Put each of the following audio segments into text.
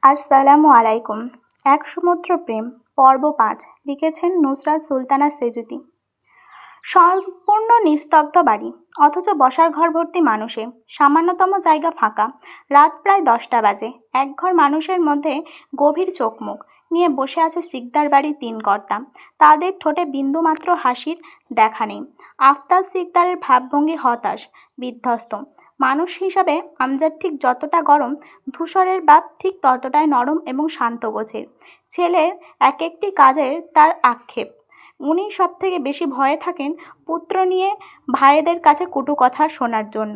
আসসালামু আলাইকুম। এক সমুদ্র প্রেম পর্ব ৫ লিখেছেন নুসরাত সুলতানা সেজুতি। সম্পূর্ণ নিস্তব্ধ বাড়ি, অথচ বসার ঘর ভর্তি মানুষে। সামান্যতম জায়গা ফাঁকা। রাত প্রায় ১০টা বাজে। একঘর মানুষের মধ্যে গভীর চোখমুখ নিয়ে বসে আছে সিকদার বাড়ির ৩ কর্তা। তাদের ঠোঁটে বিন্দুমাত্র হাসির দেখা নেই। আফতাব সিকদারের ভাবভঙ্গি হতাশ, বিধ্বস্ত। মানুষ হিসাবে আমজাদ ঠিক যতটা গরম, ধূসরের বাপ ঠিক ততটাই নরম এবং শান্ত গোছের। ছেলের এক একটি কাজের তার আক্ষেপ। উনি সবথেকে বেশি ভয়ে থাকেন পুত্র নিয়ে ভাইদের কাছে কটু কথা শোনার জন্য।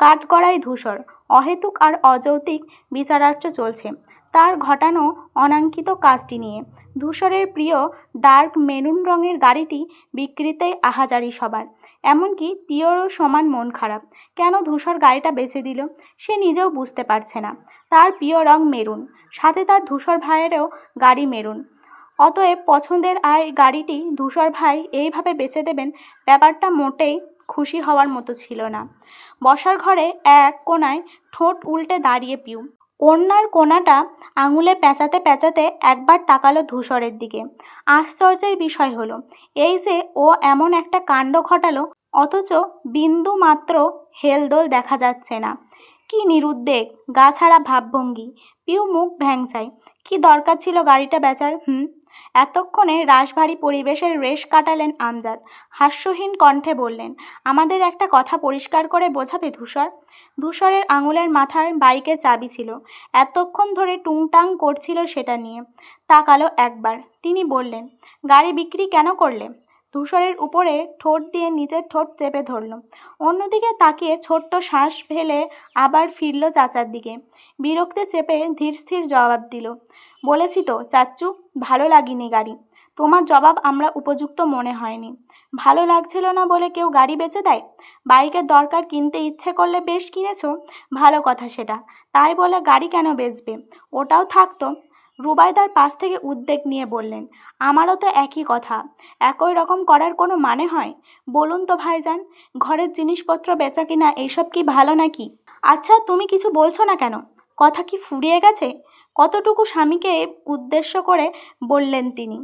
কাঠগড়ায় ধূসর, অহেতুক আর অযৌক্তিক বিচারার্থ চলছে তার ঘটানো অনাঙ্কিত কাজটি নিয়ে। ধূসরের প্রিয় ডার্ক মেরুন রঙের গাড়িটি বিক্রিতেই আহাজারি সবার। এমনকি পিওরও সমান মন খারাপ। কেন ধূসর গাড়িটা বেচে দিল সে নিজেও বুঝতে পারছে না। তার প্রিয় রং মেরুন, সাথে তার ধূসর ভাইয়েরও গাড়ি মেরুন। অতএব পছন্দের আর গাড়িটি ধূসর ভাই এইভাবে বেচে দেবেন, ব্যাপারটা মোটেই খুশি হওয়ার মতো ছিল না। বসার ঘরে এক কোণায় ঠোঁট উল্টে দাঁড়িয়ে পিউ। ওড়নার কোণাটা আঙুলে পেঁচাতে পেঁচাতে একবার তাকালো ধূসরের দিকে। আশ্চর্যের বিষয় হলো এই যে ও এমন একটা কাণ্ড ঘটালো, অথচ বিন্দু মাত্র হেলদোল দেখা যাচ্ছে না। কি নিরুদ্বেগ, গা ছাড়া ভাবভঙ্গি। পিউ মুখ ভ্যাংচায়। কি দরকার ছিল গাড়িটা বেচার? এতক্ষণে রাশভারী পরিবেশের রেশ কাটালেন আমজাদ। হাস্যহীন কণ্ঠে বললেন, আমাদের একটা কথা পরিষ্কার করে বোঝাবে ধূসর? ধূসরের আঙুলের মাথার বাইকে চাবি ছিল, এতক্ষণ ধরে টুংটাং করছিল সেটা নিয়ে। তাকালো একবার। তিনি বললেন, গাড়ি বিক্রি কেন করলে? ধূসরের উপরে ঠোঁট দিয়ে নিজের ঠোঁট চেপে ধরল। অন্যদিকে তাকিয়ে ছোট্ট শ্বাস ফেলে আবার ফিরল চাচার দিকে। বিরক্তে চেপে ধীরস্থির জবাব দিল, বলেছি তো চাচ্চু, ভালো লাগেনি গাড়ি। তোমার জবাব আমরা উপযুক্ত মনে হয়নি। ভালো লাগছিল না বলে কেউ গাড়ি বেচে দেয়? বাইকের দরকার, কিনতে ইচ্ছে করলে বেশ কিনেছো, ভালো কথা সেটা। তাই বলে গাড়ি কেন বেচবে? ওটাও থাকতো। রুবাইদার পাশ থেকে উদ্বেগ নিয়ে বললেন, আমারও তো একই কথা। একই রকম করার কোনো মানে হয়? বলুন তো ভাইজান, ঘরের জিনিসপত্র বেচা কিনা এইসব কি ভালো নাকি? আচ্ছা, তুমি কিছু বলছো না কেন? কথা কি ফুরিয়ে গেছে? কতটুকু স্বামীকে উদ্দেশ্য করে বললেন তিনি।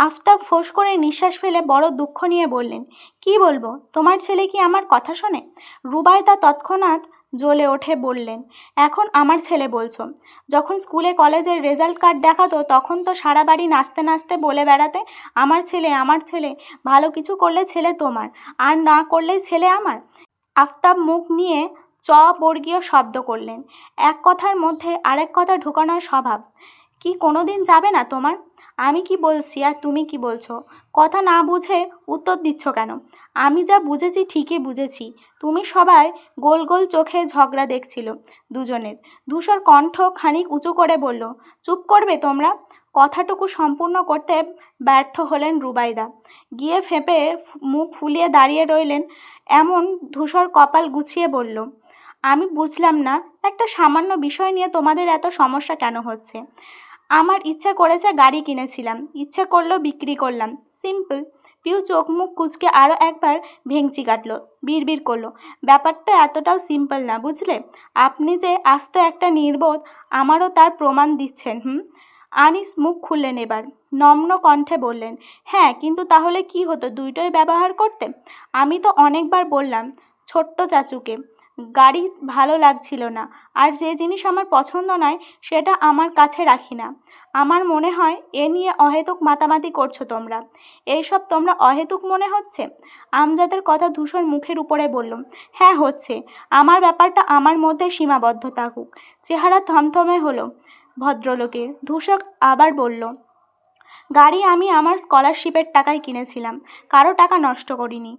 আফতাব ফোঁস করে নিঃশ্বাস ফেলে বড় দুঃখ নিয়ে বললেন, কি বলবো? তোমার ছেলে কি আমার কথা শোনে? রুবাইদা তৎক্ষণাৎ জ্বলে ওঠে, বললেন, এখন আমার ছেলে বলছো? যখন স্কুলে কলেজের রেজাল্ট কার্ড দেখাতো তখন তো সারা বাড়ি নাচতে নাচতে বলে বেড়াতে, আমার ছেলে, আমার ছেলে। ভালো কিছু করলে ছেলে তোমার, আর না করলেই ছেলে আমার। আফতাব মুখ নিয়ে বর্গীয় শব্দ করলেন। এক কথার মধ্যে আরেক কথা ঢুকানোর স্বভাব কি কোনোদিন যাবে না তোমার? আমি কি বলছি আর তুমি কি বলছো? কথা না বুঝে উত্তর দিচ্ছ কেন? আমি যা বুঝেছি ঠিকই বুঝেছি। তুমি সবাই গোল গোল চোখে ঝগড়া দেখছিল দুজনের। ধূসর কণ্ঠ খানিক উঁচু করে বলল, চুপ করবে তোমরা? কথাটুকু সম্পূর্ণ করতে ব্যর্থ হলেন রুবাইদা। গিয়ে ফেঁপে মুখ ফুলিয়ে দাঁড়িয়ে রইলেন। এমন ধূসর কপাল গুছিয়ে বলল, আমি বুঝলাম না একটা সামান্য বিষয় নিয়ে তোমাদের এত সমস্যা কেন হচ্ছে। আমার ইচ্ছে করেছে গাড়ি কিনেছিলাম, ইচ্ছে করলো বিক্রি করলাম, সিম্পল। পিউ চোখ মুখ কুচকে আরও একবার ভেঙচি কাটলো, বিড়বিড় করলো, ব্যাপারটা এতটাও সিম্পল না, বুঝলে? আপনি যে আস্ত একটা নির্বোধ, আমারও তার প্রমাণ দিচ্ছেন। আনিস মুখ খুললেন এবার। নম্র কণ্ঠে বললেন, হ্যাঁ, কিন্তু তাহলে কি হতো দুইটাই ব্যবহার করতে? আমি তো অনেকবার বললাম ছোট্ট চাচুকে গাড়ি ভালো লাগছিল না, আর যে জিনিস আমার পছন্দ নয় সেটা আমার কাছে রাখি না। আমার মনে হয় এ নিয়ে অহেতুক মাতামাতি করছো তোমরা। এইসব তোমরা অহেতুক মনে হচ্ছে? আমজাদের কথা ধূসর মুখের উপরে বলল, হ্যাঁ হচ্ছে। আমার ব্যাপারটা আমার মধ্যে সীমাবদ্ধ থাকুক। চেহারা থমথমে হলো ভদ্রলোকের। ধূসর আবার বলল, গাড়ি আমি আমার স্কলারশিপের টাকায় কিনেছিলাম, কারো টাকা নষ্ট করিনি।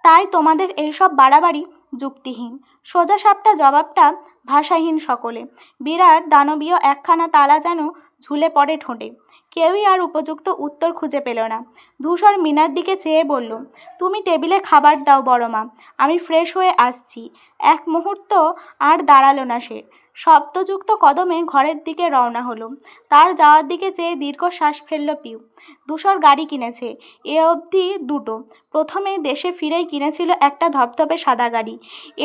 তাই তোমাদের এইসব বাড়াবাড়ি যুক্তিহীন। সোজাসাপটা জবাবটা ভাষাহীন সকলে। বিরাট দানবীয় একখানা তালা যেন ঝুলে পড়ে ঠোঁটে। কেউই আর উপযুক্ত উত্তর খুঁজে পেল না। ধূসর মিনার দিকে চেয়ে বলল, তুমি টেবিলে খাবার দাও বড় মা, আমি ফ্রেশ হয়ে আসছি। এক মুহূর্ত আর দাঁড়ালো না সে। শব্দযুক্ত কদমে ঘরের দিকে রওনা হলো। তার যাওয়ার দিকে চেয়ে দীর্ঘশ্বাস ফেলল পিউ। ধূসর গাড়ি কিনেছে, এ অবধি দুটো। প্রথমে দেশে ফিরেই কিনেছিল একটা ধপধপে সাদা গাড়ি।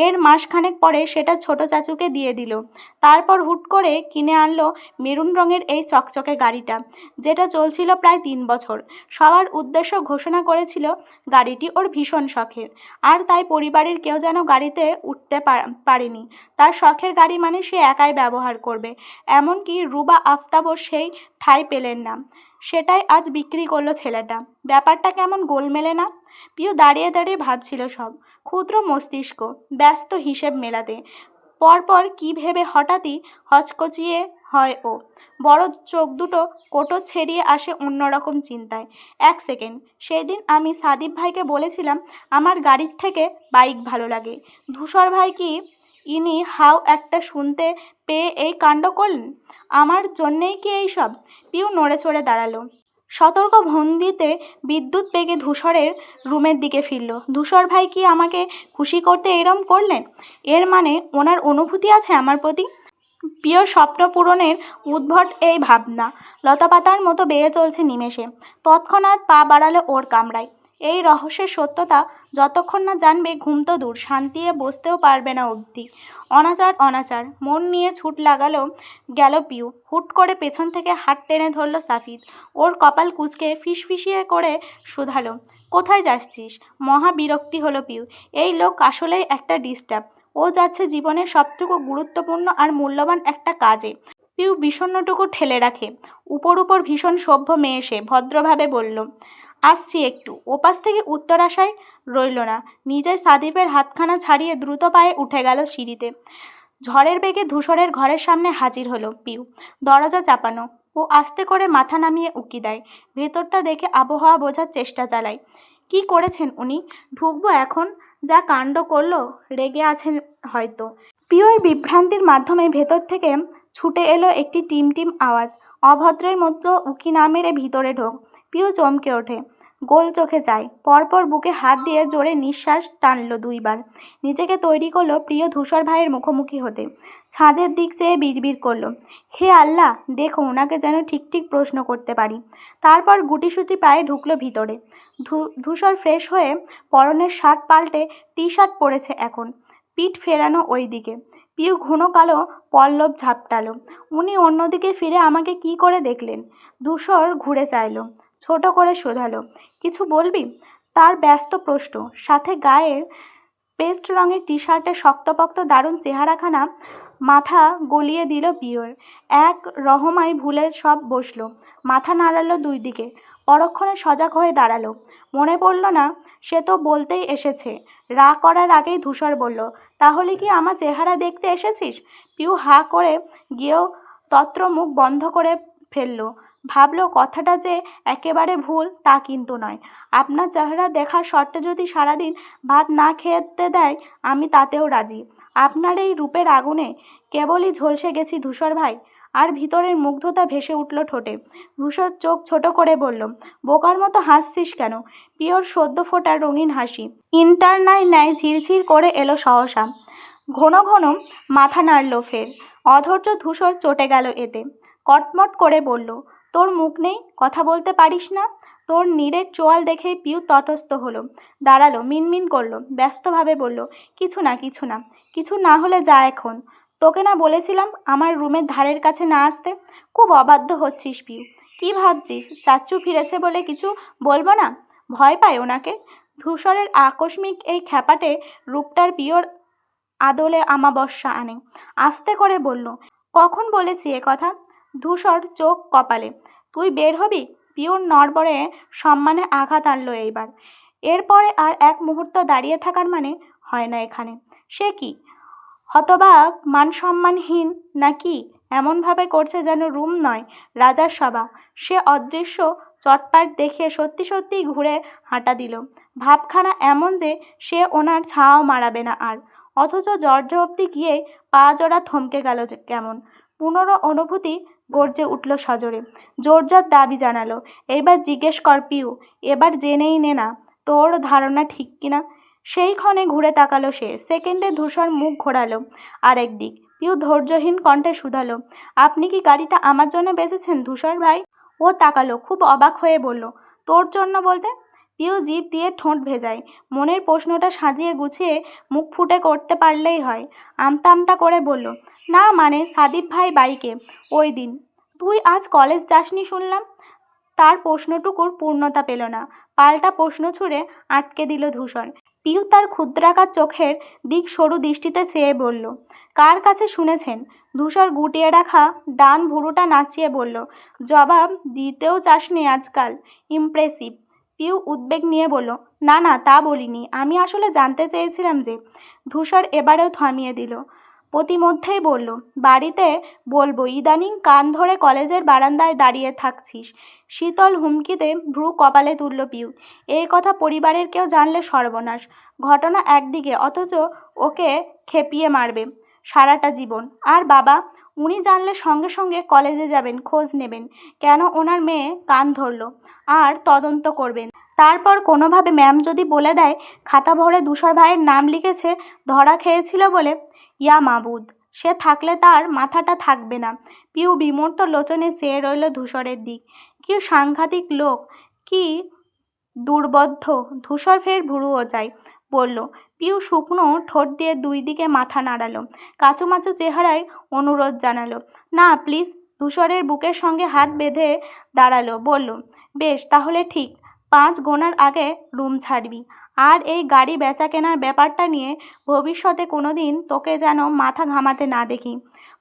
এর মাসখানেক পরে সেটা ছোট চাচুকে দিয়ে দিল। তারপর হুট করে কিনে আনলো মেরুন রঙের এই চকচকে গাড়িটা, যেটা চলছিল প্রায় 3 বছর। সবার উদ্দেশ্য ঘোষণা করেছিল গাড়িটি ওর ভীষণ শখের, আর তাই পরিবারের কেউ যেন গাড়িতে উঠতে পারেনি। তার শখের গাড়ি মানে সে একাই ব্যবহার করবে, এমনকি রুবা আফতাবও সেই ঠাঁই পেলেন না। সেটাই আজ বিক্রি করলো ছেলেটা। ব্যাপারটা কেমন গোলমেলে না? পিউ দাঁড়িয়ে দাঁড়িয়ে ভাবছিল সব। ক্ষুদ্র মস্তিষ্ক ব্যস্ত হিসেব মেলাতে। পরপর কি ভেবে হঠাৎই হচকচিয়ে হয় ও। বড় চোখ দুটো কোটর ছেড়িয়ে আসে অন্যরকম চিন্তায়। 1 সেকেন্ড, সেই দিন আমি সাদিপ ভাইকে বলেছিলাম আমার গাড়ির থেকে বাইক ভালো লাগে। ধূসর ভাই কি ইনি হাও একটা শুনতে পেয়ে এই কাণ্ড করলেন? আমার জন্যেই কি এইসব? পিউ নড়ে চড়ে দাঁড়ালো। সতর্ক ভঙ্গিতে বিদ্যুৎ বেগে ধূসরের রুমের দিকে ফিরল। ধূসর ভাই কি আমাকে খুশি করতে এরম করলেন? এর মানে ওনার অনুভূতি আছে আমার প্রতি? প্রিয় স্বপ্ন পূরণের উদ্ভট এই ভাবনা লতাপাতার মতো বেয়ে চলছে নিমেষে। তৎক্ষণাৎ পা বাড়ালো ওর কামরায়। এই রহস্যের সত্যতা যতক্ষণ না জানবে ঘুম তো দূর, শান্তিয়ে বসতেও পারবে না অবধি। অনাচার অনাচার মন নিয়ে ছুট লাগালো গেল পিউ। হুট করে পেছন থেকে হাত টেনে ধরল সাফিদ। ওর কপাল কুঁচকে ফিসফিসিয়ে করে শুধালো, কোথায় যাচ্ছিস? মহা বিরক্তি হলো পিউ। এই লোক আসলেই একটা ডিস্টার্ব। ও যাচ্ছে জীবনের সবটুকু গুরুত্বপূর্ণ আর মূল্যবান একটা কাজে। পিউ বিষণ্ণটুকু ঠেলে রাখে। উপর উপর ভীষণ সভ্য মেয়ে সে ভদ্রভাবে বলল, আসছি একটু। ওপাশ থেকে উত্তর আশায় রইল না। নিজের সাদিপের হাতখানা ছাড়িয়ে দ্রুত পায়ে উঠে গেল সিঁড়িতে। ঝড়ের বেগে ধূসরের ঘরের সামনে হাজির হলো পিউ। দরজা চাপানো। ও আস্তে করে মাথা নামিয়ে উকি দেয়। ভেতরটা দেখে আবহাওয়া বোঝার চেষ্টা চালায়। কি করেছেন উনি? ঢুকবো এখন? যা কাণ্ড করলো, রেগে আছেন হয়তো। পিউর বিভ্রান্তির মাধ্যমে ভেতর থেকে ছুটে এলো একটি টিমটিম আওয়াজ, অভদ্রের মতো উকি না মেরে ভিতরে ঢোক। পিউ চমকে ওঠে, গোল চোখে চায়, পরপর বুকে হাত দিয়ে জোরে নিঃশ্বাস টানল 2বার। নিজেকে তৈরি করলো প্রিয় ধূসর ভাইয়ের মুখোমুখি হতে। ছাদের দিক চেয়ে বিড়বিড় করলো, হে আল্লাহ, দেখো ওনাকে যেন ঠিক ঠিক প্রশ্ন করতে পারি। তারপর গুটিসুটি পায়ে ঢুকলো ভিতরে। ধূসর ফ্রেশ হয়ে পরনের শার্ট পাল্টে টি শার্ট পরেছে এখন, পিঠ ফেরানো ওই দিকে। পিউ ঘন কালো পল্লব ঝাপটালো। উনি অন্যদিকে ফিরে আমাকে কি করে দেখলেন? ধূসর ঘুরে চাইল, ছোট করে শোধালো, কিছু বলবি? তার ব্যস্ত প্রশ্ন সাথে গায়ের পেস্ট রঙের টি শার্টে শক্তপোক্ত দারুণ চেহারাখানা মাথা গলিয়ে দিল পিওর। এক রহমায় ভুলে সব বসলো, মাথা নাড়ালো 2 দিকে। পরক্ষণে সজাগ হয়ে দাঁড়ালো। মনে পড়ল না সে তো বলতেই এসেছে। রাগ করার আগেই ধূসর বলল, তাহলে কি আমার চেহারা দেখতে এসেছিস? পিউ হা করে গিয়েও তত্র মুখ বন্ধ করে ফেলল। ভাবল কথাটা যে একেবারে ভুল তা কিন্তু নয়। আপনার চেহারা দেখার শর্তে যদি সারাদিন ভাত না খেতে দেয় আমি তাতেও রাজি। আপনার এই রূপের আগুনে কেবলই ঝলসে গেছি ধূসর ভাই। আর ভিতরের মুগ্ধতা ভেসে উঠল ঠোঁটে। ধূসর চোখ ছোট করে বলল, বোকার মতো হাসছিস কেন? পিওর সদ্য ফোটা রঙিন হাসি ইন্টারনাল ন্যায় ঝিরঝির করে এলো সহসা। ঘন ঘন মাথা নাড়ল ফের। অধৈর্য ধূসর চটে গেল এতে। কটমট করে বলল, তোর মুখ নেই? কথা বলতে পারিস না? তোর নীড়ের চোয়াল দেখেই পিউ তটস্থ হলো। দাঁড়ালো, মিনমিন করলো, ব্যস্তভাবে বলল, কিছু না কিছু না। কিছু না হলে যা এখন। তোকে না বলেছিলাম আমার রুমের ধারের কাছে না আসতে? খুব অবাধ্য হচ্ছিস পিউ। কি ভাবছিস চাচ্চু ফিরেছে বলে কিছু বলবো না? ভয় পায় ওনাকে? ধূসরের আকস্মিক এই খ্যাপাটে রূপটার পিওর আদলে আমাবস্যা আনে। আস্তে করে বলল, কখন বলেছি এ কথা? ধূসর চোখ কপালে। তুই বের হবি? পিওর নড়বড়ে সম্মানে আঘাত আনলো এইবার। এরপরে আর এক মুহূর্ত দাঁড়িয়ে থাকার মানে হয় না এখানে। সে কি হতবাক, মানসম্মানহীন নাকি? এমনভাবে করছে যেন রুম নয়, রাজার সভা। সে অদৃশ্য চটপাট দেখে সত্যি সত্যিই ঘুরে হাঁটা দিল। ভাবখানা এমন যে সে ওনার ছাও মারাবে না আর। অথচ দরজা অবধি গিয়ে পা জোড়া থমকে গেল কেমন। পুনর অনুভূতি গর্জে উঠল সজোরে। জোরজার দাবি জানালো, এইবার জিজ্ঞেস কর পিউ, এবার জেনেই নে না তোর ধারণা ঠিক কিনা। সেই ক্ষণে ঘুরে তাকালো সে। সেকেন্ডে ধূসর মুখ ঘোরালো আরেক দিক। পিউ ধৈর্যহীন কণ্ঠে শুধালো, আপনি কি গাড়িটা আমার জন্য বেচেছেন ধূসর ভাই? ও তাকালো, খুব অবাক হয়ে বলল, তোর জন্য বলতে? পিউ জিভ দিয়ে ঠোঁট ভেজায়। মনের প্রশ্নটা সাজিয়ে গুছিয়ে মুখ ফুটে করতে পারলেই হয়। আমতা আমতা করে বলল, না মানে সাদিপ ভাই বাইকে ওই দিন। তুই আজ কলেজ যাসনি শুনলাম। তার প্রশ্নটুকুর পূর্ণতা পেল না। পাল্টা প্রশ্ন ছুড়ে আটকে দিল ধূসর। পিউ তার ক্ষুদ্রাকার চোখের দিক সরু দৃষ্টিতে চেয়ে বলল, কার কাছে শুনেছেন? ধূসর গুটিয়ে রাখা ডান ভুরুটা নাচিয়ে বলল, জবাব দিতেও চাসনি আজকাল। ইমপ্রেসিভ। পিউ উদ্বেগ নিয়ে বলল, না না তা বলিনি, আমি আসলে জানতে চেয়েছিলাম যে। ধূসর এবারেও থামিয়ে দিল। প্রতিমধ্যেই বলল, বাড়িতে বলবো ইদানিং কান ধরে কলেজের বারান্দায় দাঁড়িয়ে থাকছিস। শীতল হুমকিতে ভ্রু কপালে তুলল পিউ। এই কথা পরিবারের কেউ জানলে সর্বনাশ। ঘটনা একদিকে, অথচ ওকে খেপিয়ে মারবে সারাটা জীবন। আর বাবা, উনি জানলে সঙ্গে সঙ্গে কলেজে যাবেন, খোঁজ নেবেন কেন ওনার মেয়ে কান ধরলো, আর তদন্ত করবেন। তারপর কোনোভাবে ম্যাম যদি বলে দেয় খাতা ভরে ধূসর ভাইয়ের নাম লিখেছে ধরা খেয়েছিল বলে, ইয়া মাবুদ, সে থাকলে তার মাথাটা থাকবে না। পিউ বিমূর্ত লোচনে চেয়ে রইল ধূসরের দিক। কি সাংঘাতিক লোক, কি দুর্বোধ্য। ধূসর ফের ভুরুও যায় বলল। পিউ শুকনো ঠোঁট দিয়ে দুই দিকে মাথা নাড়ালো, কাচুমাচু চেহারায় অনুরোধ জানালো, না প্লিজ। ধূসরের বুকের সঙ্গে হাত বেঁধে দাঁড়ালো, বলল, বেশ তাহলে ঠিক, 5 গোনার আগে রুম ছাড়বি। আর এই গাড়ি বেচা কেনার ব্যাপারটা নিয়ে ভবিষ্যতে কোনোদিন তোকে যেন মাথা ঘামাতে না দেখি,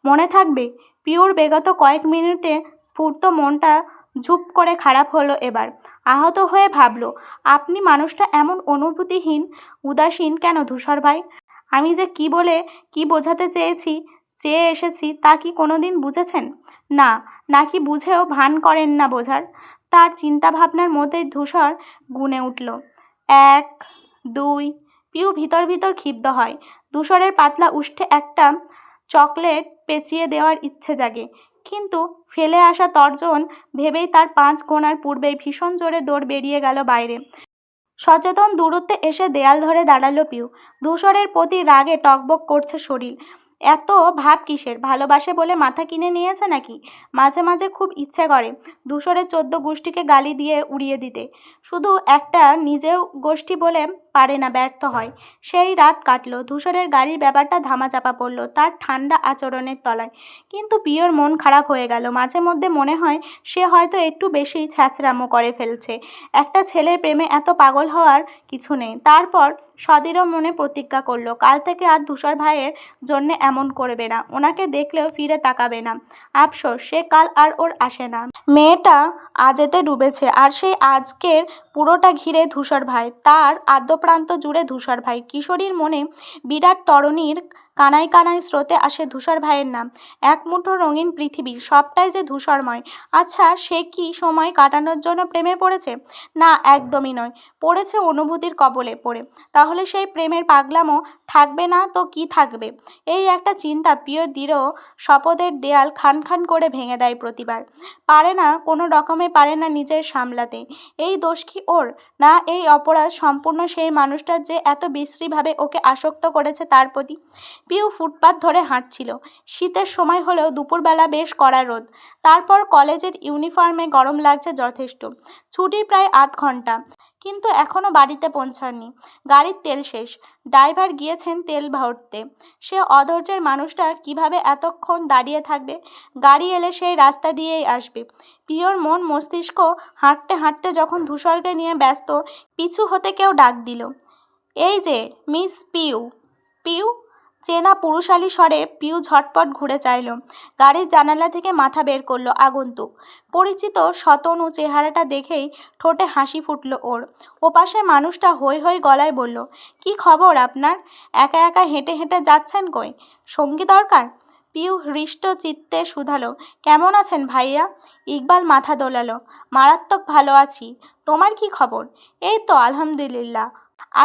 মনে থাকবে? পিউর বিগত কয়েক মিনিটে স্ফূর্ত মনটা ঝুপ করে খারাপ হলো এবার। আহত হয়ে ভাবল, আপনি মানুষটা এমন অনুভূতিহীন, উদাসীন কেন ধূসর ভাই? আমি যে কি বলে কি বোঝাতে চেয়ে এসেছি তা কি কোনোদিন বুঝেছেন? না, নাকি বুঝেও ভান করেন না বোঝার? তার চিন্তাভাবনার মধ্যেই ধূসর গুনে উঠল, 1, 2। পিউ ভিতর ভিতর ক্ষিপ্ত হয়। ধূসরের পাতলা উষ্ঠে একটা চকলেট পেঁচিয়ে দেওয়ার ইচ্ছে জাগে, কিন্তু ফেলে আসা তর্জন ভেবেই তার 5 গোনার পূর্বেই ভীষণ জোরে দৌড় বেরিয়ে গেল বাইরে। সচেতন দূরত্বে এসে দেয়াল ধরে দাঁড়ালো পিউ। ধূসরের প্রতি রাগে টগবগ করছে শরীর। এত ভাব কিসের? ভালোবাসে বলে মাথা কিনে নিয়েছে নাকি? মাঝে মাঝে খুব ইচ্ছে করে ধূসরের 14 গোষ্ঠীকে গালি দিয়ে উড়িয়ে দিতে। শুধু একটা নিজেও গোষ্ঠী বলে পারে না, ব্যর্থ হয়। সেই রাত কাটলো। ধূসরের গাড়ির ব্যাপারটা ধামাচাপা পড়ল তার ঠান্ডা আচরণের তলায়। কিন্তু পিওর মন খারাপ হয়ে গেল। মাঝে মধ্যে মনে হয় সে হয়তো একটু বেশি ছ্যাঁচড়ামো করে ফেলছে। একটা ছেলের প্রেমে এত পাগল হওয়ার কিছু নেই। তারপর সদৃঢ় মনে প্রতিজ্ঞা করলো, কাল থেকে আর ধূসর ভাইয়ের জন্যে এমন করবে না, ওনাকে দেখলেও ফিরে তাকাবে না। আফসোস, সে কাল আর ওর আসে না। মেয়েটা আজেতে ডুবেছে, আর সেই আজকের পুরোটা ঘিরে ধূসর ভাই, তার আদ্যপ্রান্ত জুড়ে ধূসর ভাই। কিশোরীর মনে বিরাট তরণীর কানায় কানায় স্রোতে আসে ধূসর ভাইয়ের নাম। এক মুঠো রঙিন পৃথিবী, সবটাই যে ধূসরময়। আচ্ছা, সে কি সময় কাটানোর জন্য প্রেমে পড়েছে? না, একদমই নয়। পড়েছে অনুভূতির কবলে পড়ে। তাহলে সেই প্রেমের পাগলামো থাকবে না তো কি থাকবে? এই একটা চিন্তা পিওর দৃঢ় শপথের দেয়াল খান খান করে ভেঙে দেয় প্রতিবার। পারে না, কোনো রকমে পারে না নিজের সামলাতে। এই দোষ কি ওর? না, এই অপরাধ সম্পূর্ণ সেই মানুষটার যে এত বিশ্রীভাবে ওকে আসক্ত করেছে তার প্রতি। পিউ ফুটপাত ধরে হাঁটছিল। শীতের সময় হলেও দুপুরবেলা বেশ কড়া রোদ। তারপর কলেজের ইউনিফর্মে গরম লাগছে যথেষ্ট। ছুটির প্রায় 8 ঘন্টা, কিন্তু এখনও বাড়িতে পৌঁছাননি। গাড়ির তেল শেষ। ড্রাইভার গিয়েছেন তেল ভরতে। সে অধৈর্যের মানুষটা কিভাবে এতক্ষণ দাঁড়িয়ে থাকবে? গাড়ি এলে সেই রাস্তা দিয়েই আসবে। পিওর মন মস্তিষ্ক হাঁটতে হাঁটতে যখন ধূসরকে নিয়ে ব্যস্ত, পিছু হতে কেউ ডাক দিল, এই যে মিস পিউ। পিউ। চেনা পুরুষালী স্বরে পিউ ঝটপট ঘুরে চাইল। গাড়ির জানালা থেকে মাথা বের করলো আগন্তুক। পরিচিত শতনু চেহারাটা দেখেই ঠোঁটে হাসি ফুটল ওর। ওপাশে মানুষটা হৈ হৈ গলায় বলল, কি খবর আপনার? একা একা হেঁটে হেঁটে যাচ্ছেন কই? সঙ্গী দরকার? পিউ হৃষ্ট চিত্তে শুধালো, কেমন আছেন ভাইয়া? ইকবাল মাথা দোলালো, মারাত্মক ভালো আছি। তোমার কি খবর? এই তো আলহামদুলিল্লাহ।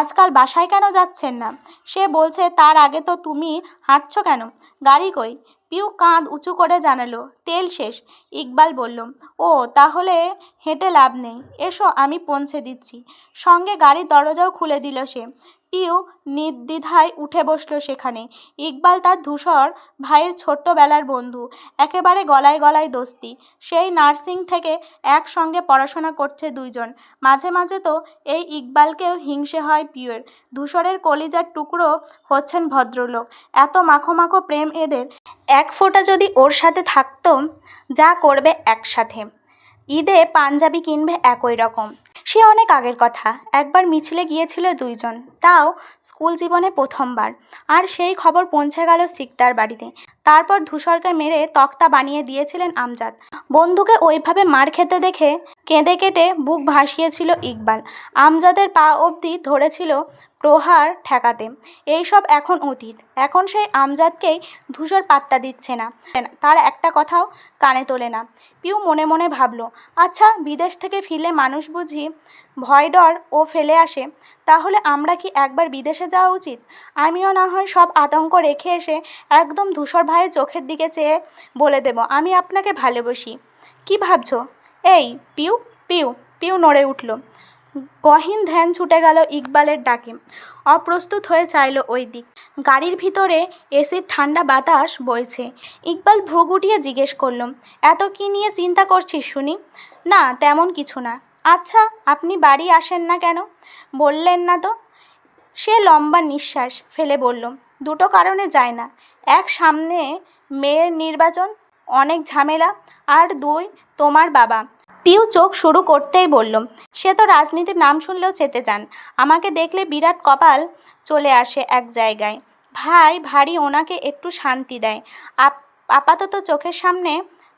আজকাল বাসায় কেন যাচ্ছেন না? সে বলছে, তার আগে তো তুমি হাঁটছো কেন? গাড়ি কই? পিউ কাঁধ উঁচু করে জানালো, তেল শেষ। ইকবাল বলল, ও তাহলে হেঁটে লাভ নেই, এসো আমি পৌঁছে দিচ্ছি। সঙ্গে গাড়ির দরজাও খুলে দিল সে। পিউ নির্দ্বিধায় উঠে বসল সেখানে। ইকবাল তার ধূসর ভাইয়ের ছোট্টবেলার বন্ধু, একেবারে গলায় গলায় দোস্তি। সেই নার্সিং থেকে একসঙ্গে পড়াশোনা করছে দুইজন। মাঝে মাঝে তো এই ইকবালকেও হিংসে হয় পিউয়ের। ধূসরের কলিজার টুকরো হচ্ছেন ভদ্রলোক। এত মাখো মাখো প্রেম এদের। এক ফোঁটা যদি ওর সাথে থাকতো, যা করবে একসাথে। ঈদে পাঞ্জাবি কিনবে একই রকম। সে অনেক আগের কথা। একবার মিছিলে গিয়েছিল দুইজন, তাও স্কুল জীবনে প্রথমবার। আর সেই খবর পৌঁছে গেল সিকদার বাড়িতে। তারপর ধূসরকে মেরে তক্তা বানিয়ে দিয়েছিলেন আমজাদ। বন্ধুকে ওইভাবে মার খেতে দেখে কেঁদে কেটে বুক ভাসিয়েছিল ইকবাল। আমজাদের পা অবধি ধরেছিল প্রহার ঠেকাতে। এইসব এখন অতীত। এখন সেই আমজাদকেই ধূসর পাত্তা দিচ্ছে না, তার একটা কথাও কানে তোলে না। পিউ মনে মনে ভাবল, আচ্ছা, বিদেশ থেকে ফিরলে মানুষ বুঝি ভয় ডর ও ফেলে আসে। তাহলে আমরা কি একবার বিদেশে যাওয়া উচিত? আমিও না হয় সব আতঙ্ক রেখে এসে একদম ধূসর ভাইয়ের চোখের দিকে চেয়ে বলে দেব, আমি আপনাকে ভালোবাসি। কি ভাবছো? এই পিউ, পিউ। পিউ নড়ে উঠল। গহীন ধ্যান ছুটে গেল ইকবালের ডাকে। অপ্রস্তুত হয়ে চাইল ওই দিক। গাড়ির ভিতরে এসির ঠান্ডা বাতাস বইছে। ইকবাল ভ্রু গুটিয়ে জিজ্ঞেস করল, এত কি নিয়ে চিন্তা করছিস শুনি? না, তেমন কিছু না। আচ্ছা, আপনি বাড়ি আসেন না কেন? বললেন না তো। সে লম্বা নিঃশ্বাস ফেলে বলল, দুটো কারণে যায় না। এক, সামনে মেয়ের নির্বাচন, অনেক ঝামেলা। আর দুই, তোমার বাবা। পিউ চোখ শুরু করতেই বলল, সে তো রাজনীতির নাম শুনলেও চেতে যান। আমাকে দেখলে বিরাট কপাল চলে আসে এক জায়গায়। ভাই ভারী ওনাকে একটু শান্তি দেয়। আপাতত চোখের সামনে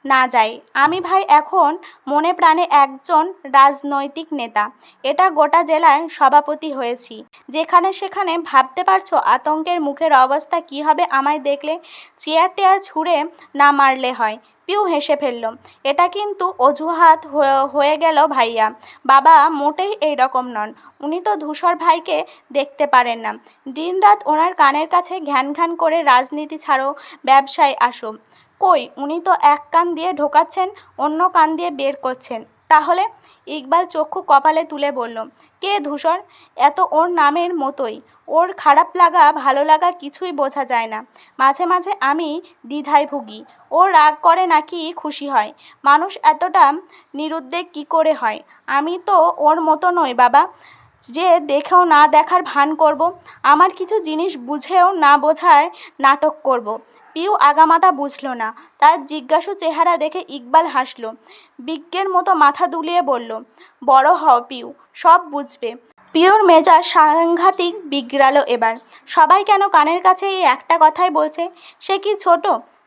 না যায়। আমি ভাই এখন মনে প্রাণে একজন রাজনৈতিক নেতা। এটা গোটা জেলায় সভাপতি হয়েছি। যেখানে সেখানে ভাবতে পারছো আতঙ্কের মুখের অবস্থা কি হবে আমায় দেখলে? চেয়ার টেয়ার ছুঁড়ে না মারলে হয়। পিউ হেসে ফেলল। এটা কিন্তু অজুহাত হয়ে গেল ভাইয়া। বাবা মোটেই এই রকম নন। উনি তো ধূসর ভাইকে দেখতে পারেন না। দিনরাত ওনার কানের কাছে ঘ্যান ঘ্যান করে রাজনীতি ছাড়ো, ব্যবসায় আসো। কই, উনি তো এক কান দিয়ে ঢোকাচ্ছেন, অন্য কান দিয়ে বের করছেন। তাহলে? ইকবাল চক্ষু কপালে তুলে বলল, কে ধূসর? এত ওর নামের মতোই। ওর খারাপ লাগা ভালো লাগা কিছুই বোঝা যায় না। মাঝে মাঝে আমি দ্বিধায় ভুগি। ও রাগ করে নাকি খুশি হয়? মানুষ এতটা নিরুদ্বেগ কী করে হয়? আমি তো ওর মতো নই বাবা, যে দেখেও না দেখার ভান করব। আমার কিছু জিনিস বুঝেও না বোঝায় নাটক করব। পিউ আগামাথা বুঝল না। তার জিজ্ঞাসু চেহারা দেখে ইকবাল হাসল। বিজ্ঞের মতো মাথা দুলিয়ে বলল, বড় হও পিউ, সব বুঝবে। পিউর মেজাজ সাংঘাতিক বিগড়ালো এবার। সবাই কেন কানের কাছে এই একটা কথাই বলছে? সে কি ছোট?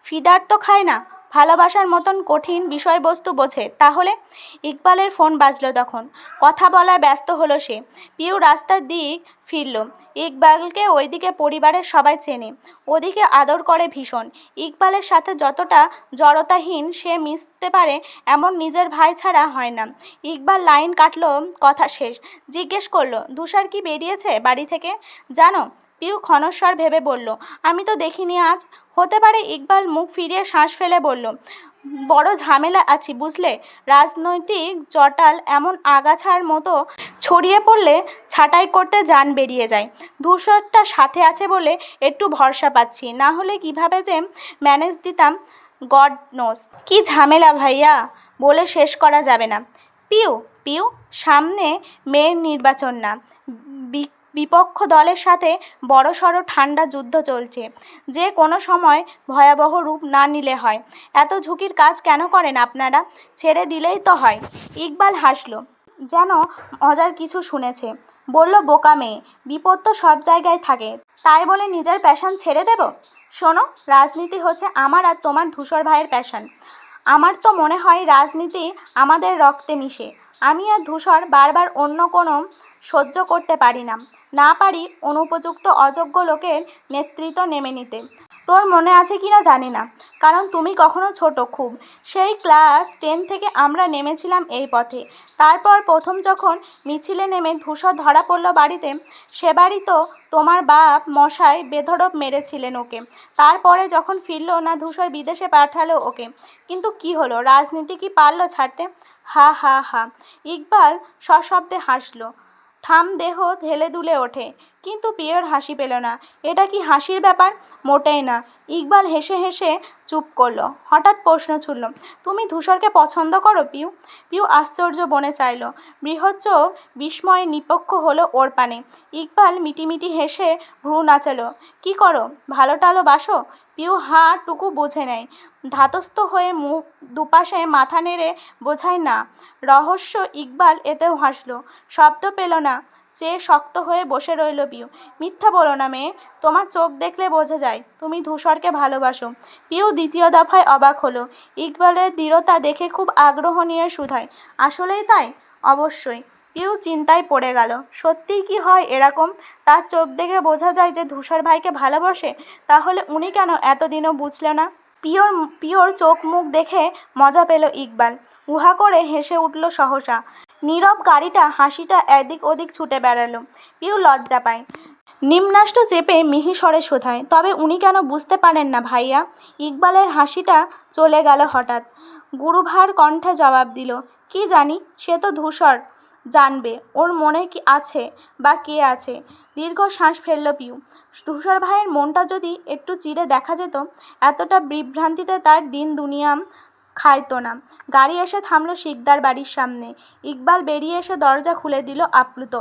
ফিডার তো খায় না, ভালোবাসার মতন কঠিন বিষয়বস্তু বোঝে? তাহলে? ইকবালের ফোন বাজলো তখন। কথা বলার ব্যস্ত হলো সে। পিউ রাস্তার দিক ফিরল। ইকবালকে ওইদিকে পরিবারের সবাই চেনে, ওদিকে আদর করে ভীষণ। ইকবালের সাথে যতটা জড়তাহীন সে মিশতে পারে এমন নিজের ভাই ছাড়া হয় না। ইকবাল লাইন কাটলো, কথা শেষ। জিজ্ঞেস করলো, ধূসর কি বেরিয়েছে বাড়ি থেকে? জানো? পিউ ক্ষণস্বর ভেবে বলল, আমি তো দেখিনি আজ। হতে পারে। ইকবাল মুখ ফিরিয়ে শ্বাস ফেলে বলল, বড় ঝামেলা আছি বুঝলে। রাজনৈতিক জটাল এমন আগাছার মতো ছড়িয়ে পড়লে ছাঁটাই করতে জান বেরিয়ে যায়। ধূসরটা সাথে আছে বলে একটু ভরসা পাচ্ছি, না হলে কিভাবে যে ম্যানেজ দিতাম গড নোস। কি ঝামেলা ভাইয়া, বলে শেষ করা যাবে না। পিউ, পিউ, সামনে মেয়ের নির্বাচন না, বিপক্ষ দলের সাথে বড়সড় ঠান্ডা যুদ্ধ চলছে, যে কোনো সময় ভয়াবহ রূপ না নিলে হয়। এত ঝুঁকির কাজ কেন করেন আপনারা? ছেড়ে দিলেই তো হয়। ইকবাল হাসল, যেন মজার কিছু শুনেছে। বলল, বোকা মেয়ে, বিপদ তো সব জায়গায় থাকে, তাই বলে নিজের প্যাশন ছেড়ে দেব? শোনো, রাজনীতি হচ্ছে আমার আর তোমার ধূসর ভাইয়ের প্যাশন। আমার তো মনে হয় রাজনীতি আমাদের রক্তে মিশে। আমি আর ধূসর বারবার অন্য কোনো সহ্য করতে পারি না। না পারি অনুপযুক্ত অযোগ্য লোকের নেতৃত্ব নেমে নিতে। তোর মনে আছে কি না জানি না, কারণ তুমি কখনো ছোট খুব। সেই ক্লাস 10 থেকে আমরা নেমেছিলাম এই পথে। তারপর প্রথম যখন মিছিলে নেমে ধূসর ধরা পড়ল বাড়িতে, সেবারই তো তোমার বাপ মশাই বেধড়ক মেরেছিলেন ওকে। তারপরে যখন ফিরল না, ধূসর বিদেশে পাঠালো ওকে। কিন্তু কি হলো, রাজনীতি কি পারল ছাড়তে? হা হা হা। ইকবাল সশব্দে হাসল। ঠাম দেহ হেলে দুলে ওঠে, কিন্তু পিওর হাসি পেল না। এটা কি হাসির ব্যাপার? মোটেই না। ইকবাল হেসে হেসে চুপ করলো। হঠাৎ প্রশ্ন ছুড়ল, তুমি ধূসরকে পছন্দ করো পিউ? পিউ আশ্চর্য বনে চাইল। বৃহৎ চোখ বিস্ময়ে নিপক্ষ হলো ওর পানে। ইকবাল মিটিমিটি হেসে ভ্রু নাচালো। কি করো? ভালো টালো বাসো? পিউ টুকু বুঝে নেয়। ধাতস্থ হয়ে মুখ দুপাশে মাথা নেড়ে বোঝায় না। রহস্য। ইকবাল এতেও হাসল। শব্দ পেল না। চেয়ে শক্ত হয়ে বসে রইল পিউ। মিথ্যা বলো না মেয়ে, তোমার চোখ দেখলে বোঝা যায় তুমি ধূসরকে ভালোবাসো। পিউ দ্বিতীয় দফায় অবাক হলো। ইকবালের দৃঢ়তা দেখে খুব আগ্রহ নিয়ে শুধায়, আসলেই তাই? অবশ্যই। পিউ চিন্তায় পড়ে গেল। সত্যিই কি হয় এরকম? তার চোখ দেখে বোঝা যায় যে ধূসর ভাইকে ভালোবাসে। তাহলে উনি কেন এতদিনও বুঝল না? পিওর পিওর চোখ মুখ দেখে মজা পেল ইকবাল। উহা করে হেসে উঠল সহসা। নীরব গাড়িটা হাসিটা এদিক ওদিক ছুটে বেড়ালো। পিউ লজ্জা পায়। নিম্নাষ্ট চেপে মিহি স্বরে শোধায়, তবে উনি কেন বুঝতে পারেন না ভাইয়া? ইকবালের হাসিটা চলে গেল হঠাৎ। গুরুভার কণ্ঠে জবাব দিল, কি জানি, সে তো ধূসর জানবে ওর মনে কি আছে বা কে আছে। দীর্ঘ শ্বাস ফেলল পিউ। ধূসর ভাইয়ের মনটা যদি একটু চিরে দেখা যেত, এতটা বিভ্রান্তিতে তার দিন দুনিয়াম খাইতো না। গাড়ি এসে থামলো শিকদার বাড়ির সামনে। ইকবাল বেরিয়ে এসে দরজা খুলে দিল আপ্লুত।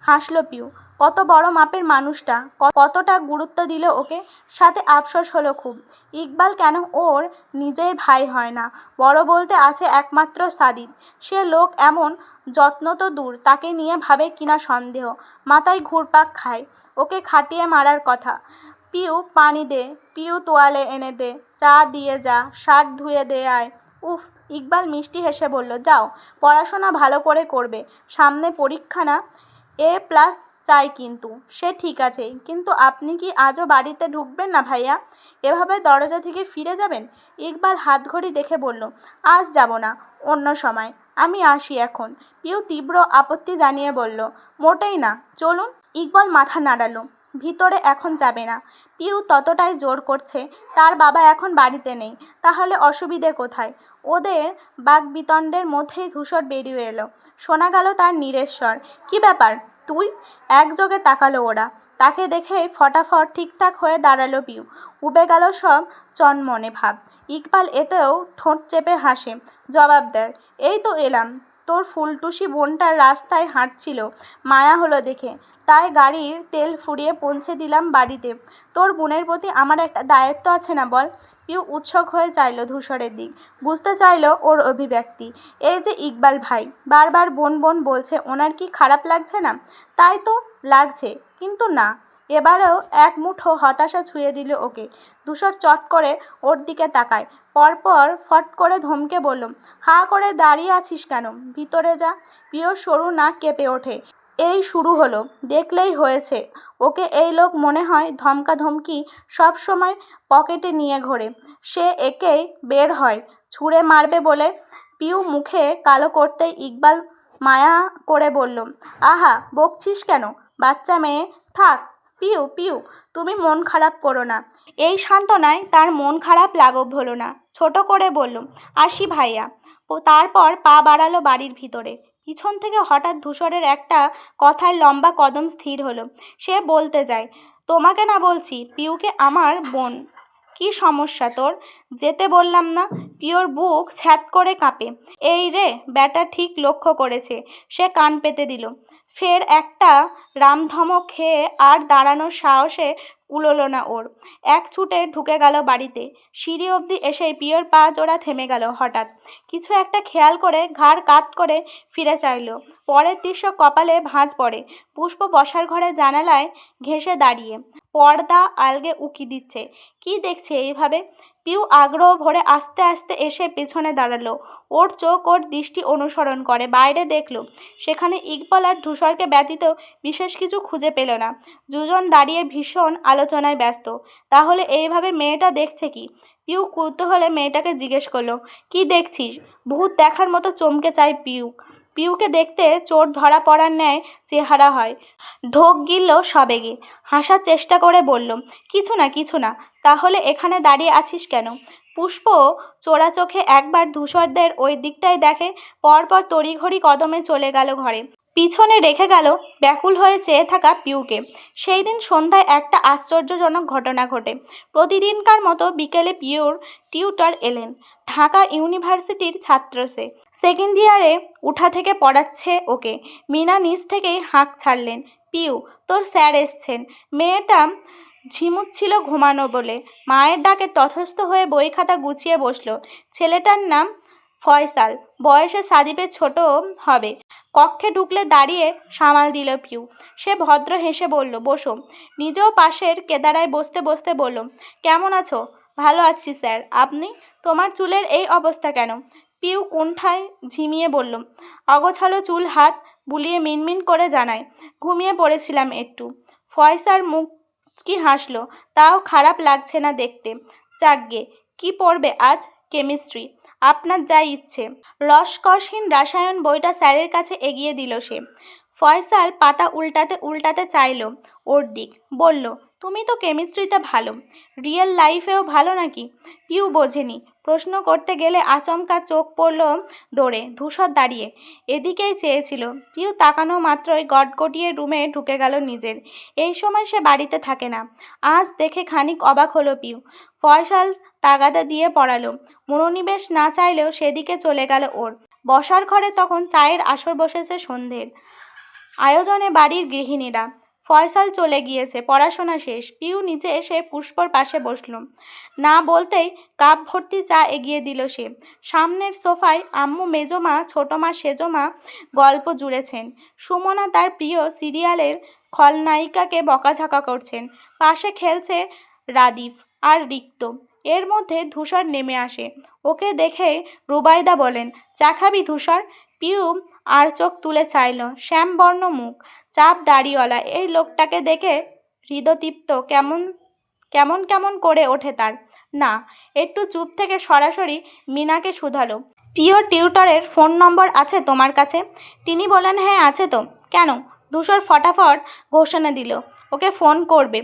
হাসল পিউ। কত বড় মাপের মানুষটা, কতটা গুরুত্ব দিল ওকে। সাথে আফসোস হলো খুব, ইকবাল কেন ওর নিজের ভাই হয় না। বড় বলতে আছে একমাত্র সাদিক। সে লোক এমন যত্ন তো দূর, তাকে নিয়ে ভাবে কিনা সন্দেহ। মাথায় ঘুরপাক খায়। ওকে খাটিয়ে মারার কথা। পিউ পানি দে, পিউ তোয়ালে এনে দে, চা দিয়ে যা, শার্ট ধুয়ে দে আয়। উফ। ইকবাল মিষ্টি হেসে বলল, যাও, পড়াশোনা ভালো করে করবে, সামনে পরীক্ষা না। A+ চাই কিন্তু। সে ঠিক আছে, কিন্তু আপনি কি আজও বাড়িতে ঢুকবেন না ভাইয়া? এভাবে দরজা থেকে ফিরে যাবেন? ইকবাল হাতঘড়ি দেখে বলল, আজ যাব না, অন্য সময়। আমি আসি এখন। পিউ তীব্র আপত্তি জানিয়ে বলল, মোটেই না, চলুন। ইকবাল মাথা নাড়ালো। ভিতরে এখন যাবে না। পিউ ততটাই জোর করছে। তার বাবা এখন বাড়িতে নেই। তাহলে অসুবিধে কোথায়? ওদের বাকবিতণ্ডের মধ্যেই ধূসর বেরিয়ে এলো। শোনা গেল তার নীরেশ্বর, কি ব্যাপার তুই? একযোগে তাকালো ওরা। তাকে দেখে ফটাফট ঠিকঠাক হয়ে দাঁড়ালো পিউ। উবে গেল সব চনমনে ভাব। ইকবাল এতেও ঠোঁট চেপে হাসে। জবাব দেয়, এই তো এলাম। তোর ফুলটুসি বোনটার রাস্তায় হাঁটছিল, মায়া হলো দেখে, তাই গাড়ির তেল ফুরিয়ে পৌঁছে দিলাম বাড়িতে। তোর বোনের প্রতি আমার একটা দায়িত্ব আছে না বল? পিউ উৎসুক হয়ে চাইল ধূসরের দিক। বুঝতে চাইল ওর অভিব্যক্তি। এই যে ইকবাল ভাই বারবার বোন বোন বলছে, ওনার কি খারাপ লাগছে না? তাই তো লাগছে, কিন্তু না। এবারেও এক মুঠো হতাশা ছুঁয়ে দিল ওকে। ধূসর চট করে ওর দিকে তাকায়। পরপর ফট করে ধমকে বলল, হা করে দাঁড়িয়ে আছিস কেন? ভিতরে যা। পিওর সরু নাক কেঁপে ওঠে। এই শুরু হলো, দেখলেই হয়েছে। ওকে এই লোক মনে হয় ধমকাধমকি সব সময় পকেটে নিয়ে ঘোরে। সে একেই বের হয় ছুঁড়ে মারবে বলে। পিউ মুখে কালো করতেই ইকবাল মায়া করে বলল, আহা, বকছিস কেন? বাচ্চা মেয়ে, থাক। পিউ পিউ, তুমি মন খারাপ করো না। এই সান্ত্বনায় তার মন খারাপ লাঘব হলো না। ছোট করে বলল, আসি ভাইয়া। তারপর পা বাড়ালো বাড়ির ভিতরে। পিছন থেকে হঠাৎ ধূসরের একটা কথায় লম্বা কদম স্থির হলো। সে বলতে যায়, তোমাকে না বলছি, পিউকে আমার বোন। কি সমস্যা তোর? যেতে বললাম না? পিওর বুক ছ্যাঁত করে কাঁপে। এই রে, ব্যাটা ঠিক লক্ষ্য করেছে। সে কান পেতে দিল। ফের একটা রামধমক খেয়ে আর দাঁড়ানোর সাহসে কুলোলো না ওর। এক ছুটে ঢুকে গেল বাড়িতে। সিঁড়ি অবধি এসেই পিওর পা জোড়া থেমে গেল হঠাৎ। কিছু একটা খেয়াল করে ঘাড় কাত করে ফিরে চাইল। পরের দৃশ্য কপালে ভাঁজ পড়ে। পুষ্প বসার ঘরে জানালায় ঘেঁষে দাঁড়িয়ে পর্দা আলগে উকি দিচ্ছে। কি দেখছে এইভাবে? পিউ আগ্রহ ভরে আস্তে আস্তে এসে পেছনে দাঁড়ালো। ওর চোখ ওর দৃষ্টি অনুসরণ করে বাইরে দেখল। সেখানে ইকবাল আর ধূসরকে ব্যতীত বিশেষ কিছু খুঁজে পেল না। দুজন দাঁড়িয়ে ভীষণ আলোচনায় ব্যস্ত। তাহলে এইভাবে মেয়েটা দেখছে কি? পিউ কৌতূহলে মেয়েটাকে জিজ্ঞেস করলো, কি দেখছিস? ভূত দেখার মতো চমকে চায় পিউ। পিউকে দেখতে চোর ধরা পড়ার ন্যায় চেহারা হয়। ঢোক গিলল সবেগে। হাসার চেষ্টা করে বলল, কিছু না কিছু না। তাহলে এখানে দাঁড়িয়ে আছিস কেন? পুষ্প চোরা চোখে একবার ধূসরদের ওই দিকটায় দেখে, পরপর তড়িঘড়ি কদমে চলে গেল ঘরে। পিছনে রেখে গেল ব্যাকুল হয়ে চেয়ে থাকা পিউকে। সেই দিন সন্ধ্যায় একটা আশ্চর্যজনক ঘটনা ঘটে। প্রতিদিনকার মতো বিকেলে পিউর টিউটর এলেন। ঢাকা ইউনিভার্সিটির ছাত্র সে। সেকেন্ড ইয়ারে উঠা থেকে পড়াচ্ছে ওকে। মিনা নিজ থেকেই হাঁক ছাড়লেন, পিউ, তোর স্যার এসছেন। মেয়েটা ঝিমুচ্ছিল ঘুমানো বলে মায়ের ডাকে তথস্থ হয়ে বই খাতা গুছিয়ে বসলো। ছেলেটার নাম ফয়সাল, বয়সে সাদিপের ছোট হবে। কক্ষে ঢুকলে দাঁড়িয়ে সামাল দিল পিউ। সে ভদ্র হেসে বলল, বসো। নিজেও পাশের কেদারায় বসতে বসতে বলল, কেমন আছো? ভালো আছি স্যার, আপনি? তোমার চুলের এই অবস্থা কেন? পিউ কুণ্ঠায় ঝিমিয়ে বলল, অগোছালো চুল হাত বুলিয়ে মিনমিন করে জানায়, ঘুমিয়ে পড়েছিলাম একটু। ফয়সাল মুচকি হাসলো, তাও খারাপ লাগছে না দেখতে। যাকগে, কি পড়বে আজ? কেমিস্ট্রি, আপনার যা ইচ্ছে। রসকসহীন রসায়ন বইটা স্যারের কাছে এগিয়ে দিল সে। ফয়সাল পাতা উল্টাতে উল্টাতে চাইল ওর দিক, বলল, তুমি তো কেমিস্ট্রিতে ভালো, রিয়েল লাইফেও ভালো নাকি? পিউ বোঝেনি। প্রশ্ন করতে গেলে আচমকা চোখ পড়ল দৌড়ে ধূসর দাঁড়িয়ে এদিকেই চেয়েছিল। পিউ তাকানো মাত্রই গটগটিয়ে রুমে ঢুকে গেল নিজের। এই সময় সে বাড়িতে থাকে না। আজ দেখে খানিক অবাক হলো পিউ। ফয়সাল তাগাদা দিয়ে পড়ালো। মনোনিবেশ না চাইলেও সেদিকে চলে গেল ওর। বসার ঘরে তখন চায়ের আসর বসেছে সন্ধ্যের আয়োজনে বাড়ির গৃহিণীরা। ফয়সাল চলে গিয়েছে, পড়াশোনা শেষ। পিউ নিচে এসে পুষ্পর পাশে বসল। না বলতেই কাপ ভর্তি চা এগিয়ে দিল সে। সামনের সোফায় আম্মু, মেজমা, ছোটমা, সেজমা গল্প জুড়েছেন। সুমনা তার প্রিয় সিরিয়ালের খলনায়িকাকে বকাঝকা করছেন। পাশে খেলছে রাদীপ আর রিক্ত। এর মধ্যে ধূসর নেমে আসে। ওকে দেখে রুবাইদা বলেন, চা খাবি ধূসর? পিউ আর চোখ তুলে চাইল। শ্যামবর্ণ মুখ, চাপ দাড়িওয়ালা এই লোকটাকে দেখে হৃদতৃপ্ত কেমন কেমন কেমন করে ওঠে তার। না, একটু চুপ থেকে সরাসরি মিনাকে শুধালো, পিওর টিউটরের ফোন নম্বর আছে তোমার কাছে? তিনি বলেন, হ্যাঁ আছে তো, কেন? ধূসর ফটাফট ঘোষণা দিল, ওকে ফোন করবে,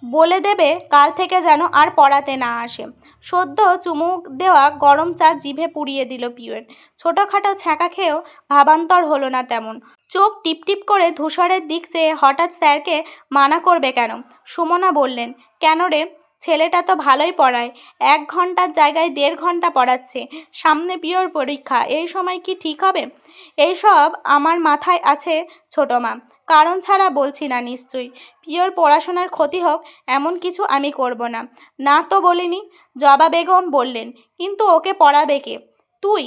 বলে দেবে কাল থেকে যেন আর পড়াতে না আসে। সদ্য চুমুক দেওয়া গরম চা জিভে পুড়িয়ে দিল পিউয়ের। ছোটোখাটো ছ্যাঁকা খেয়েও ভাবান্তর হলো না তেমন। চোখ টিপটিপ করে ধূসরের দিক চেয়ে হঠাৎ স্যারকে মানা করবে কেন? সুমনা বললেন, কেন রে? ছেলেটা তো ভালোই পড়ায়, 1 ঘন্টার জায়গায় 1.5 ঘন্টা পড়াচ্ছে। সামনে পিওর পরীক্ষা, এই সময় কি ঠিক হবে? এইসব আমার মাথায় আছে ছোট মা, কারণ ছাড়া বলছি না নিশ্চয়ই। পিওর পড়াশোনার ক্ষতি হোক এমন কিছু আমি করব না। না তো বলিনি। জবা বেগম বললেন, কিন্তু ওকে পড়াবে কে? তুই।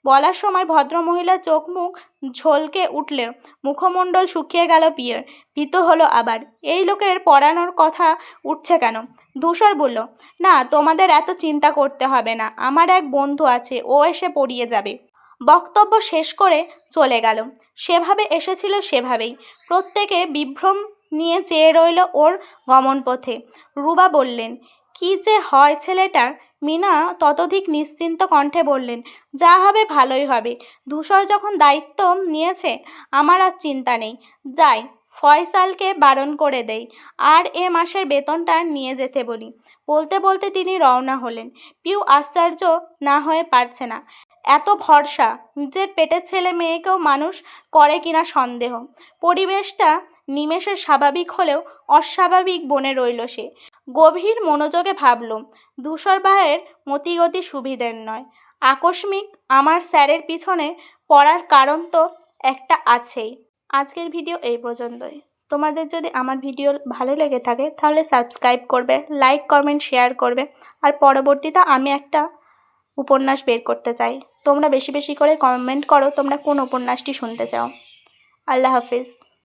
বলার সময় ভদ্রমহিলা চোখ মুখ ঝলকে উঠলে মুখমণ্ডল শুকিয়ে গেল পিওর। ভীত হলো আবার, এই লোকের পড়ানোর কথা উঠছে কেন? ধূসর বলল, না তোমাদের এত চিন্তা করতে হবে না, আমার এক বন্ধু আছে, ও এসে পড়িয়ে যাবে। বক্তব্য শেষ করে চলে গেল। সেভাবে এসেছিল সেভাবেই। প্রত্যেকে বিভ্রম নিয়ে চেয়ে রইল ওর গমনপথে। রুবা বললেন, কি যে হয় ছেলেটার? মিনা ততোধিক নিশ্চিন্ত কণ্ঠে বললেন, যা হবে ভালোই হবে। ধূসর যখন দায়িত্ব নিয়েছে আমার আর চিন্তা নেই। যাই, ফয়সালকে বারণ করে দেই, আর এ মাসের বেতনটা নিয়ে যেতে বলি। বলতে বলতে তিনি রওনা হলেন। পিউ আশ্চর্য না হয়ে পারছে না। এত ভরসা, নিজের পেটের ছেলে মেয়েকেও মানুষ করে কিনা সন্দেহ। পরিবেশটা নিমেষে স্বাভাবিক হলেও অস্বাভাবিক বনে রইল সে। গভীর মনোযোগে ভাবল, ধূসর ভাইয়ের মতিগতি সুবিধের নয়। আকস্মিক আমার স্যারের পিছনে পড়ার কারণ তো একটা আছেই। আজকের ভিডিও এই পর্যন্তই। তোমাদের যদি আমার ভিডিও ভালো লেগে থাকে তাহলে সাবস্ক্রাইব করবে, লাইক কমেন্ট শেয়ার করবে। আর পরবর্তীতে আমি একটা উপন্যাস বের করতে চাই। তোমরা বেশি বেশি করে কমেন্ট করো তোমরা কোন উপন্যাসটি শুনতে চাও। আল্লাহ হাফিজ।